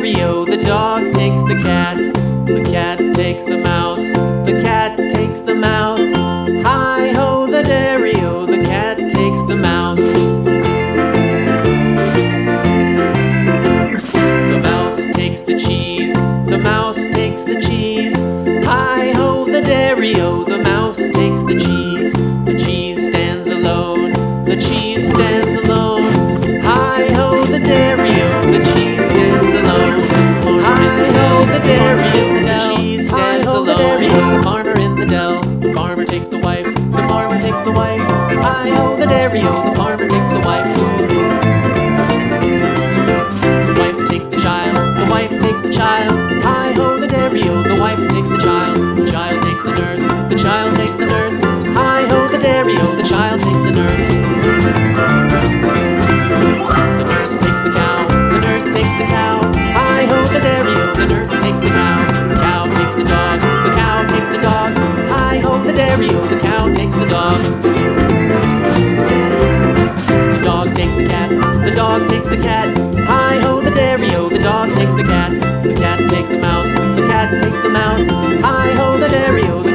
dairy-o, the dog takes the cat. The cat takes the mouse. The cat takes the mouse. Hi-ho, the dairy-o, the cat takes the mouse. The mouse takes the cheese. The mouse takes the cheese. Hi-ho, the dairy-o, the mouse takes the cheese. The cheese stands alone. The cheese stands alone. Hi-ho, the dairy-o, the cheese stands alone. Hi-ho, the dairy-o, the cheese stands alone. The farmer in the dell. The farmer takes the wife. The farmer takes the wife. Hi-ho, the dairy-o, the farmer takes the wife. The wife takes the child. The wife takes the child. Hi-ho, the dairy-o, the wife takes the child. The child takes the nurse. The child takes the nurse. Hi-ho, the dairy-o, the child takes the nurse. The nurse takes the cow. The nurse takes the cow. Hi-ho, the dairy-o, the nurse takes the cow. The cow takes the dog. The cow takes the dog. Hi-ho, the dairy-o, the cow takes the dog. The dog takes the cat. The dog takes the cat. Hi-ho, the dairy-o, the dog takes the cat. The cat takes the mouse. The cat takes the mouse. Hi-ho, the dairy-o, the